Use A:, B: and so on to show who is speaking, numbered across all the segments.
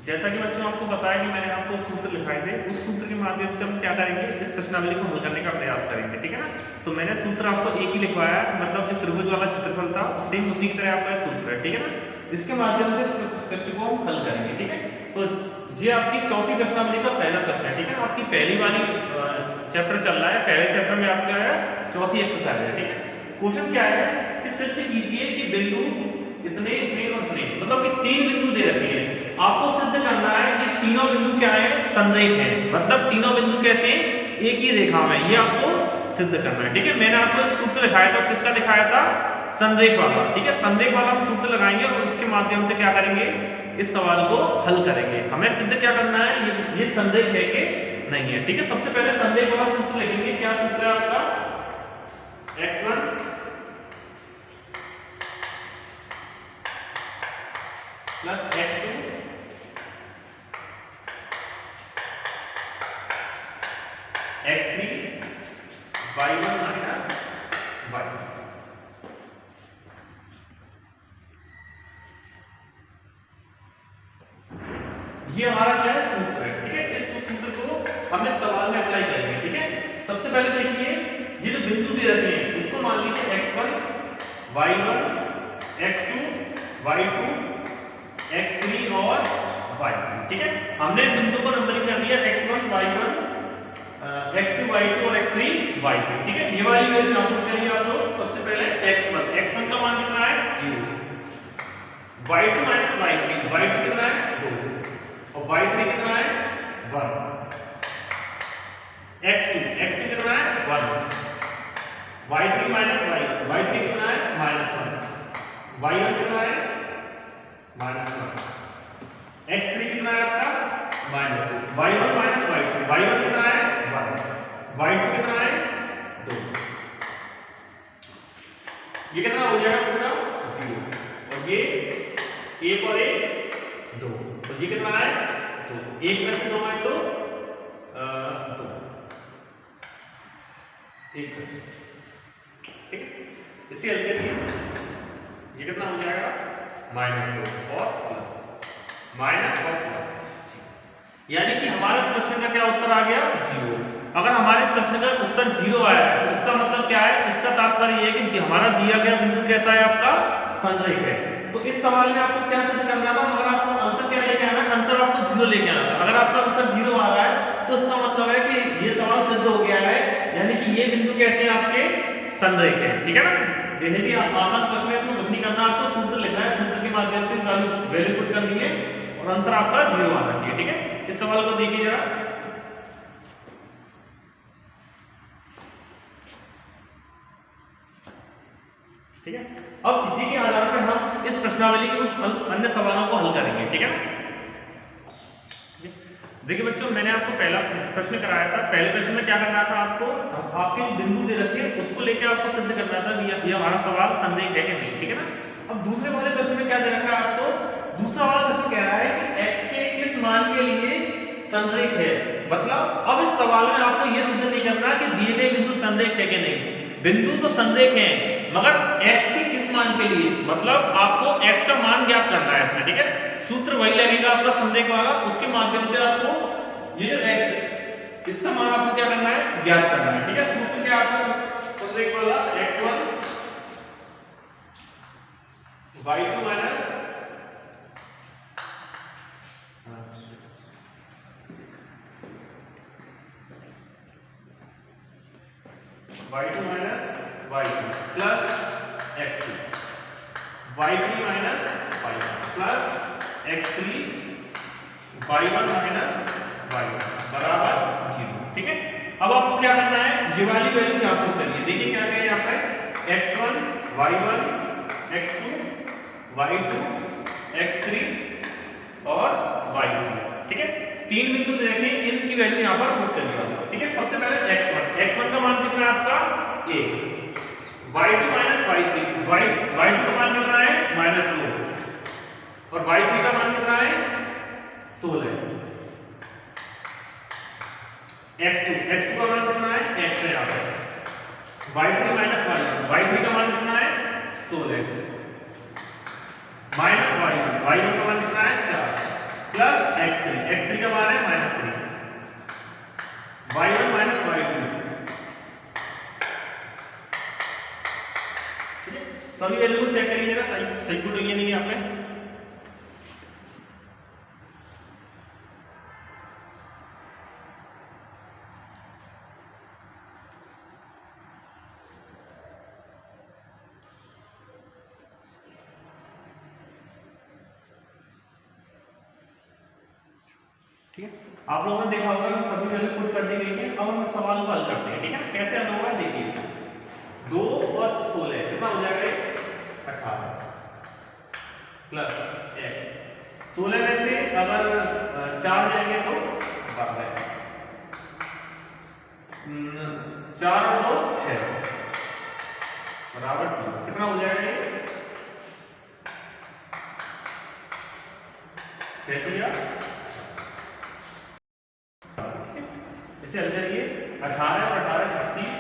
A: जैसा कि बच्चों आपको बताया कि मैंने आपको सूत्र लिखाए थे, उस सूत्र के माध्यम से हम क्या करेंगे, इस प्रश्नावली को हल करने का प्रयास करेंगे। ठीक है ना। तो मैंने सूत्र आपको एक ही लिखवाया है, मतलब जो त्रिभुज वाला क्षेत्रफल था सेम उसी की तरह आपका सूत्र है। ठीक है ना। इसके माध्यम से इस प्रश्न को हम हल करेंगे। ठीक है। तो ये आपकी चौथी प्रश्नावली का पहला प्रश्न है। ठीक है। आपकी पहली वाली चैप्टर चल रहा है, पहले चैप्टर में आपका है चौथी एक्सरसाइज है। ठीक है। क्वेश्चन क्या है कि सिद्ध कीजिए कि बिंदु इतने इतने और इतने, मतलब कि 3 बिंदु दे रखे हैं, आपको सिद्ध करना है कि तीनों बिंदु क्या है, संरेख है। मतलब तीनों बिंदु कैसे, एक ही रेखा में, ये आपको सिद्ध करना है। ठीक है। मैंने आपको सूत्र लिखाया था, किसका लिखाया था, संरेख वाला। ठीक है। संरेख वाला हम सूत्र लगाएंगे और उसके माध्यम से क्या करेंगे, इस सवाल को हल करेंगे। हमें सिद्ध क्या करना है, ये संरेख है कि नहीं है। ठीक है। सबसे पहले संरेख वाला सूत्र लिखेंगे। क्या सूत्र है आपका, x1 plus x2 x3 y1 minus y2। ये हमारा क्या है, सूत्र है। ठीक है। इस सूत्र को हम इस सवाल में अप्लाई करेंगे। ठीक है। सबसे पहले देखिए, ये जो बिंदु दे रखे हैं इसको मान लीजिए x1 y1 x2 y2 x3 और y3। ठीक है। हमने बिंदु को नंबरिंग कर दिया x1 y1 x2 y2 और x3 y3। ठीक है। ये वाली वैल्यू नोट करिए आप लोग। सबसे पहले x1 का मान कितना है, 0। y2 माइनस y3 कितना है, 2। और y3 कितना है, 1। x2 कितना है, 1। y3 माइनस y3 कितना है, -1। y1 कितना है, -1। x3 कितना है आपका, -2। y1 माइनस y1 कितना है, 1। y2 कितना है, 2। ये कितना हो जाएगा पूरा, 0। और ये 1 और 1 2। तो ये कितना है, 2। 1 में से 2 है तो 2, 1। ठीक है। इसी हल करिए, ये कितना हो जाएगा, -2 और प्लस, यानी कि हमारे इस प्रश्न का क्या उत्तर आ गया, 0। अगर हमारे इस प्रश्न का उत्तर 0 आया है तो इसका मतलब क्या है, इसका तात्पर्य ये है कि हमारा दिया गया बिंदु कैसा है, आपका संरेख है। तो इस सवाल में आपको क्या सिद्ध करना था, मगर आपको आंसर क्या लेके आना है, आंसर आपको 0 लेके आना था। अगर आपका आंसर 0 आ रहा है तो इसका मतलब है कि ये सवाल सिद्ध हो गया है, यानी कि ये बिंदु कैसे हैं, आपके संरेख है। ठीक है ना। बेहद ही आसान प्रश्न है, इसमें कुछ नहीं करना, आपको सूत्र लिखना है, सूत्र के माध्यम से वैल्यू पुट करनी है और आंसर आपका 0 आना चाहिए। ठीक है। इस सवाल को देखिए जरा, ठीक है। अब इसी के आधार पर हम इस प्रश्नावली के कुछ अन्य सवालों को हल करेंगे। ठीक है ना। देखिए बच्चों, मैंने आपको पहला प्रश्न कराया था। पहले प्रश्न में क्या करना था, आपको आपके बिंदु दे रखे उसको लेके आपको सिद्ध करना था कि ये हमारा सवाल संरेख है कि नहीं। ठीक है ना। अब दूसरे वाले प्रश्न में क्या दे रखा है आपको, दूसरा वाला प्रश्न कह रहा है कि x के किस मान के लिए संरेख है। मतलब अब इस सवाल में आपको यह सिद्ध नहीं करना कि दिए गए बिंदु संरेख है कि नहीं। बिंदु तो संरेख है, मगर x के किस मान के लिए, मतलब आपको x का मान ज्ञात करना है इसमें। ठीक है। सूत्र वही लगेगा आपका संरेख वाला, उसके माध्यम से आपको ये जो x है इसका मान आपको क्या करना है, ज्ञात करना है। ठीक है। सूत्र क्या आपका संरेख वाला, x1 y2 minus y2 minus y2 plus x2, y3 minus y1 plus x3 y1 minus y1 बराबर 0। ठीक है। अब आपको क्या करना है, ये वाली वैल्यू यहाँ पुट करिए। देखिए क्या करें यहाँ पे, x1 y1 x2 y2 x3 और y2। ठीक है। 3 बिंदु देखें, इनकी वैल्यू यहाँ पर पुट करिए। ठीक है। सबसे पहले x1 का मान कितना है आपका, 1। y2 माइनस y2 का मान कितना है, -2। और y3 का मान कितना है, 16। x2 का मान कितना है, x है यहाँ पर। y3 माइनस y3 का मान कितना है, 16 माइनस y1 का मान कितना है, 4 प्लस सभी वैल्यू को चेक करिए जरा, सही सही पुट हुई है नहीं यहाँ पे। ठीक है, आप लोगों ने देखा होगा कि सभी वैल्यू पुट कर दी गई है। अब हम सवाल को हल करते हैं, ठीक है ना। कैसे हल होगा देखिए, 2 और 16 कितना हो जाएगा, 18 प्लस x। 16 में से अगर 4 जाएंगे तो 12, 4 और 2 6 बराबर 0, कितना हो जाएगा 6 तो यार। इसे हल करिए, 18 और 18 36,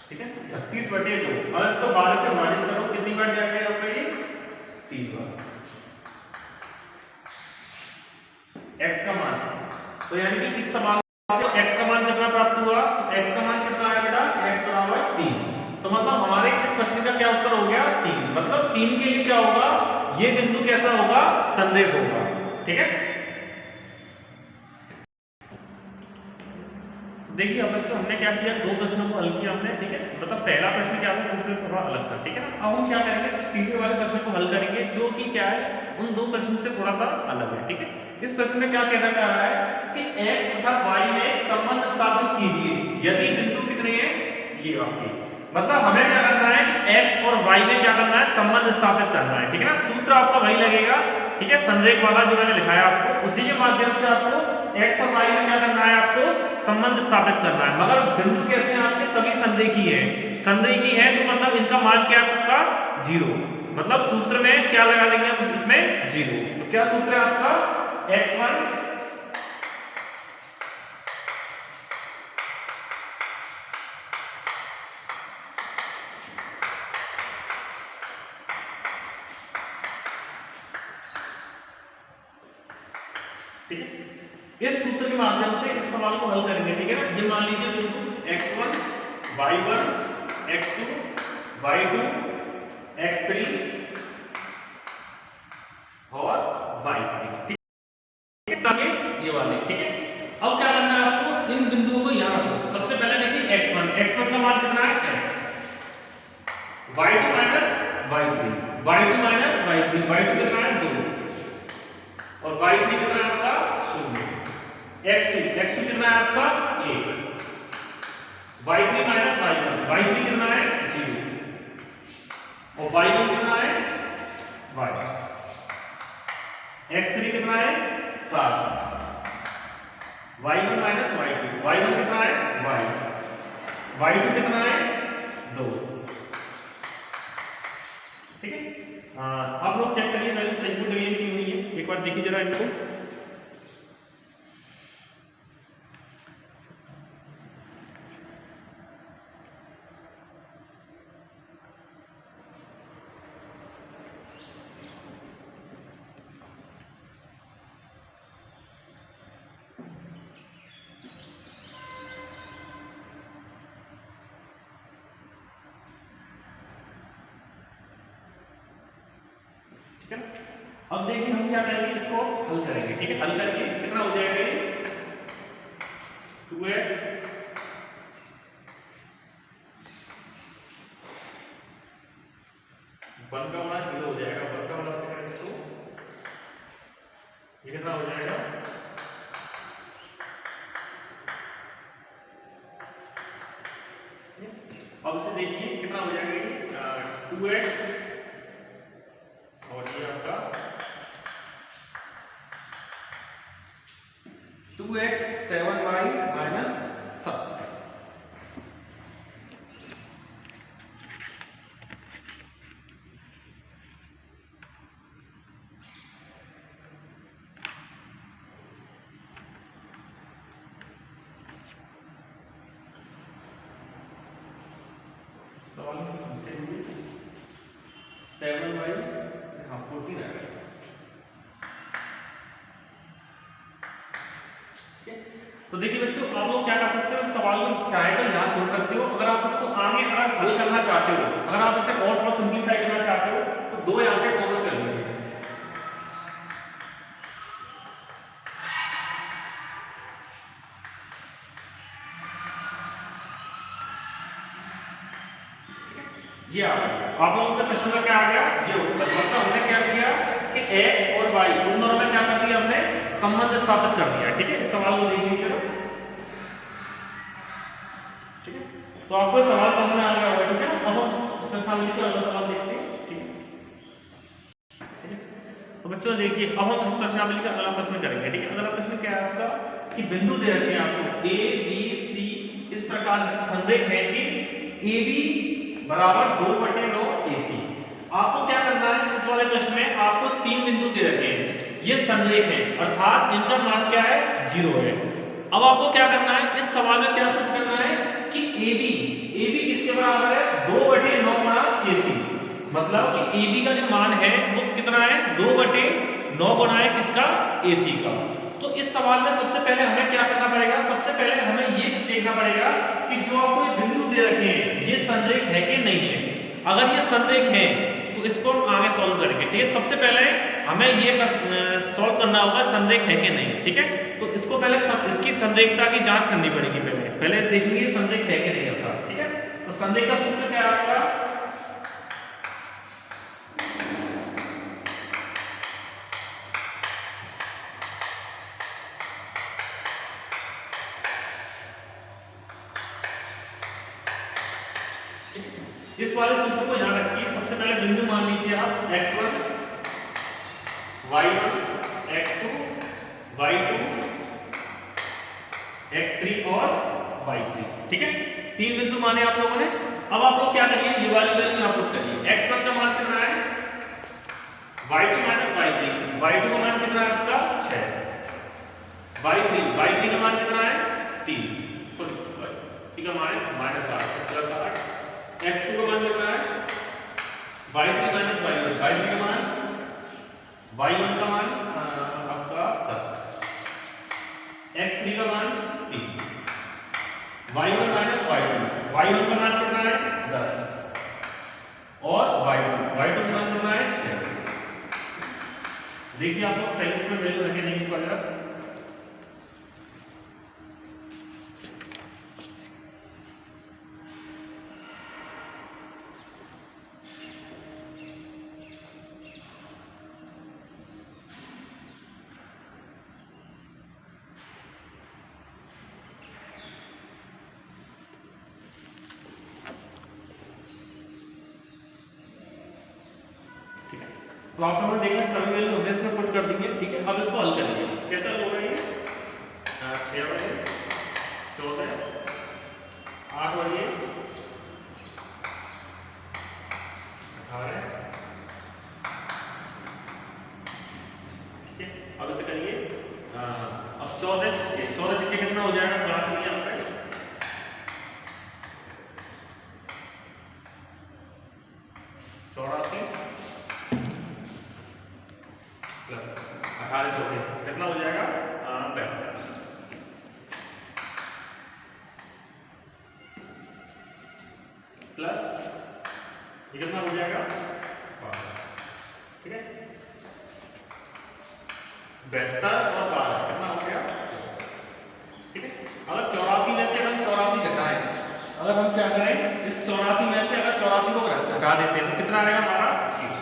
A: ठीक है 36/2। अगर इसको 12 से विभाजित करो कितनी बार जाएगा आपका ये, 3 बार। x का मान, तो यानी कि इस सवाल से x का मान कितना प्राप्त हुआ, तो x का मान कितना आया बेटा, x बराबर 3। तो मतलब हमारे इस प्रश्न का क्या उत्तर हो गया, 3। मतलब 3 के लिए क्या होगा, ये बिंदु कैसा होगा, संरेख होगा, ठीक है। देखिए अब बच्चों हमने क्या किया, 2 प्रश्नों को हल किया हमने, ठीक है। मतलब पहला प्रश्न क्या था, दूसरे से थोड़ा अलग था, ठीक है ना। अब हम क्या करेंगे, तीसरे वाले प्रश्न को हल करेंगे, जो कि क्या है, उन 2 प्रश्न से थोड़ा सा अलग है, ठीक है। इस प्रश्न में क्या कहना चाह रहा है कि x तथा y में संबंध स्थापित कीजिए यदि बिंदु कितने हैं, ये आपके। मतलब हमें क्या करना है कि x और y में क्या करना है, संबंध स्थापित करना है, ठीक है ना। सूत्र आपका वही लगेगा, ठीक है, संरेख वाला जो मैंने लिखाया आपको, उसी के माध्यम से आपको x और y में क्या करना है, आपको संबंध स्थापित करना है। मगर बिंदु कैसे हैं आपके, सभी संरेखी है। संरेखी है तो मतलब इनका मान क्या है सबका, 0। मतलब सूत्र में क्या लगा देंगे हम इसमें, 0। तो क्या सूत्र है आपका, x1 ठीक है। इस सूत्र के माध्यम से इस सवाल को हल करेंगे, ठीक है ना। ये मान लीजिए बिंदु x1 y1 x2 y2 x3 और y3, ठीक है, ये वाले, ठीक है। अब क्या करना है आपको, इन बिंदुओं को यहां रखो। सबसे पहले देखिए x1 का मान कितना है, x, y2 minus y3 y2 कितना है, 2, और y3 कितना है आपका, 0, x2 कितना है आपका, 1, y3 माइनस y3 कितना है, 0, और y1 कितना है, y, x3 कितना है, 7, y1 माइनस y1 कितना है, y2 कितना है, 2, ठीक है। आप लोग चेक करिए वैल्यू सही को डिलीट की हुई है, एक बार देखिए जरा इनको। अब देखिए हम क्या करेंगे, इसको हल करेंगे, ठीक है। हल करके कितना हो जाएगा ये, 2x 1 का मान 0 हो जाएगा, 1 का मान से करेंगे तो ये कितना हो जाएगा, अब इसे देखिए कितना हो जाएगा ये, 2x और ये आपका 2x 7y माइनस 7, सवाल में कुछ मिस्टेक हुई, 7y, हाँ 14 आएगा, तो देखिए बच्चों, आप लोग क्या कर सकते हो, इस सवाल को चाहे तो यहाँ छोड़ सकते हो। अगर आप इसको आगे अगर हल करना चाहते हो, अगर आप इसे और थोड़ा सिंप्लीफाई करना चाहते हो, तो दो यहाँ से कॉमन कर लीजिए। ये आप लोगों के प्रश्न में क्या आ गया, ये उत्तर। मतलब हमने क्या किया कि x और y उन दोनों में क्या कर दिया, हमने संबंध स्थापित कर दिया। ठीक है, इस सवाल को देख लीजिए। ठीक है, तो आपको सवाल समझ में आ गया होगा। ठीक है, अब हम प्रश्नावली का अगला सवाल देखते हैं। ठीक है, तो बच्चों देखिए, अब हम इस प्रश्नावली का अगला प्रश्न करेंगे। ठीक है, अगला प्रश्न क्या है आपका कि बिंदु दे रखे हैं आपको a b c, इस प्रकार संरेख है कि ab बराबर 2/9 AC। आपको क्या करना है, इस वाले प्रश्न में आपको 3 बिंदु दे रखे हैं, ये संरेख है, अर्थात इनका मान क्या है, 0 है। अब आपको क्या करना है, इस सवाल में क्या सिद्ध करना है कि AB किसके बराबर है, 2/9 गुणा AC। मतलब कि AB का जो मान है वो कितना है, 2/9 गुणा है किसका, AC का। तो इस सवाल में सबसे पहले हमें क्या करना पड़ेगा, सबसे पहले हमें ये देखना पड़ेगा कि जो आपको ये बिंदु दे रखे हैं ये संरेख है कि नहीं है। अगर ये संरेख है तो इसको हम आगे सॉल्व करेंगे। ठीक है, सबसे पहले हमें ये सॉल्व करना होगा संरेख है कि नहीं। ठीक है, तो इसको पहले इसकी संरेखता की जांच करनी पड़ेगी। पहले देखेंगे संरेख है कि नहीं होता। ठीक है, तो संरेख का सूत्र क्या है आपका, इस वाले सूत्र को याद रखिए। सबसे पहले बिंदु मान लीजिए आप x1 y1 x2 y2 x3 और y3। ठीक है, 3 बिंदु माने आप लोगों ने। अब आप लोग क्या करिए, ये वाली वैल्यू यहाँ पुट करिए। x1 का मान कितना है, y2 माइनस y3, y2 का मान कितना है आपका 6, y3 का मान कितना है 3, सॉरी y3 का मान है -8 प्लस 8, x2 का मान कितना है, y3 माइनस y1 का मान, y1 का मान आपका 10, x3 का मान 3, y1 माइनस y1 का मान कितना है 10 और y2 का मान कितना है 6। देखिए आप लोग सही इसमें वैल्यू रखे नहीं पड़ेगा। तो आप लोगों ने देखा सभी वैल्यू हमने इसमें पुट कर दी है। ठीक है, अब इसको हल करेंगे। कैसा होगा ये, 6 बटे 14 8 बटे 18। ठीक है, अब इसे करिए। अब 14 छक्के कितना हो जाएगा, बना चलिए आपका 84 प्लस 18 चौके कितना हो जाएगा 72 प्लस ये कितना हो जाएगा 12। ठीक है, 72 और 12 कितना हो गया 24। ठीक है, अगर 84 में से हम 84 घटाएं, अगर हम क्या करें, इस 84 में से अगर 84 को घटा देते हैं तो कितना आएगा हमारा 0।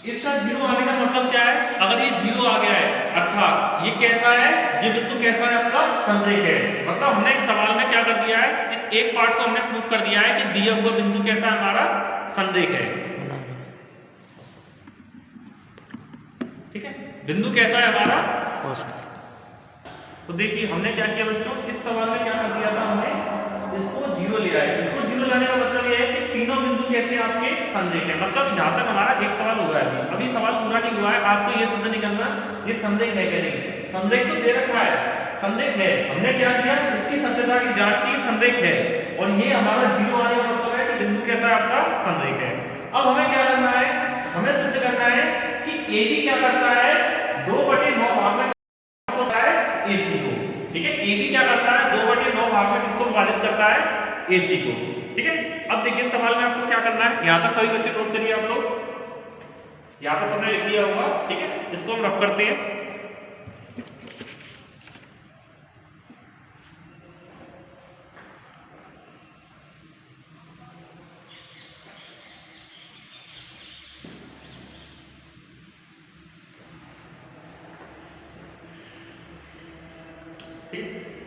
A: इसका 0 आने का मतलब क्या है, अगर ये 0 आ गया है अर्थात ये कैसा है, ये बिंदु कैसा है आपका संरेख है। मतलब हमने एक सवाल में क्या कर दिया है, इस एक पार्ट को हमने प्रूफ कर दिया है कि दिया हुआ बिंदु कैसा है हमारा संरेख है। ठीक है, बिंदु कैसा है हमारा। तो देखिए हमने क्या किया बच्चों, इस सवाल में क्या कर दिया था, हमने इसको 0 लिया है। इसको 0 लाने का मतलब ये है कि तीनों बिंदु कैसे आपके संरेख है। मतलब यहाँ तक हमारा एक सवाल हुआ है, अभी सवाल पूरा नहीं हुआ है। आपको ये सिद्ध नहीं करना ये संरेख है कि नहीं। संरेख तो दे रखा है, संरेख है। हमने क्या किया, इसकी सत्यता की जांच की, संरेख है। और ये हमारा 0 आने का मतलब है कि बिंदु कैसा है आपका संरेख है। अब हमें क्या करना है, हमें सिद्ध करना है कि AB क्या करता है, 2/9 भाग में होता है AC को, ठीक है। AB क्या करता है 2/9 भाग में किसको विभाजित करता है, AC को, ठीक है। अब देखिए सवाल में आपको क्या करना है, यहां तक सभी बच्चे नोट करिए आप लोग, यहां तक सबने लिख लिया होगा, ठीक है। इसको हम रफ करते हैं।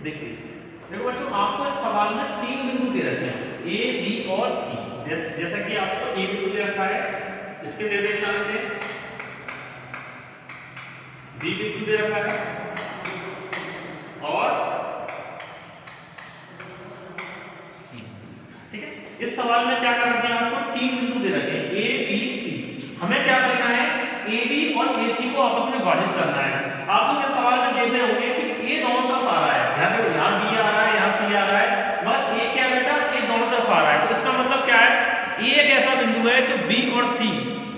A: देखिए देखो बच्चों, आपको इस सवाल में 3 बिंदु दे रखे हैं, A, B और C। जैसा कि आपको A बिंदु दे रखा है, इसके निर्देशांक है, B बिंदु दे रखा है और C, ठीक है। इस सवाल में क्या कर रखे हैं, आपको 3 बिंदु दे रखे हैं A, B, C। हमें क्या करना है, A, B और AC को आपस में विभाजित करना है। आप लोग इस सवाल में देख रहे होंगे कि A दोनों तरफ आ रहा है, यहाँ देखो, यहाँ B आ रहा है, यहाँ C आ रहा है, मगर A क्या बेटा, A दोनों तरफ आ रहा है। तो इसका मतलब क्या है, A एक ऐसा बिंदु है जो B और C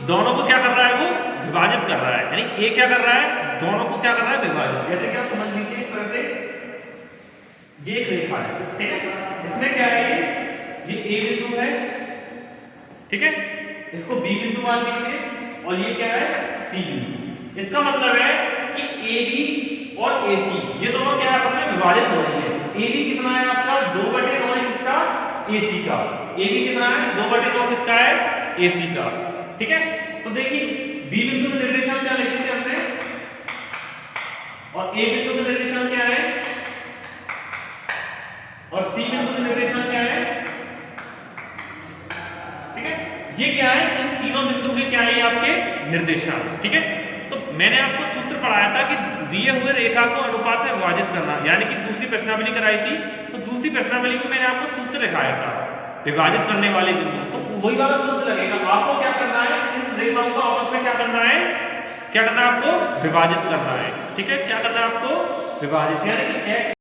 A: दोनों को क्या कर रहा है, वो विभाजित कर रहा है। यानी A क्या कर रहा है, दोनों को क्या कर रहा है, विभाजित। जैसे कि आप समझ लीजिए इस तरह से, ये एक रेखा है, ठीक है। इसमें क्या है, ये A बिंदु है, ठीक है, इसको B बिंदु मान लीजिए, और ये क्या है, C बिंदु। इसका मतलब है कि AB और AC ये दोनों क्या आपस में विभाजित हो रही है। AB कितना है आपका 2/9 है किसका, AC का। AB कितना है 2/9 किसका है, AC का, ठीक है। तो देखिए B बिंदु का निर्देशांक क्या लिखे थे हमने, और A बिंदु का निर्देशांक क्या है, और C बिंदु का निर्देशांक क्या है, ठीक है। ये क्या है, इन तीनों बिंदु के क्या है आपके निर्देशांक, ठीक है। तो मैंने आपको सूत्र पढ़ाया था कि दिए हुए रेखा को अनुपात में विभाजित करना, यानी कि दूसरी प्रश्नावली कराई थी, तो दूसरी प्रश्नावली में मैंने आपको सूत्र दिखाया था विभाजित करने वाले बिंदु, तो वही वाला सूत्र लगेगा। आपको क्या करना है, इन रेखाओं को आपस में क्या करना है, क्या करना है आपको, विभाजित करना है, ठीक है। क्या करना है आपको, विभाजित, यानी कि x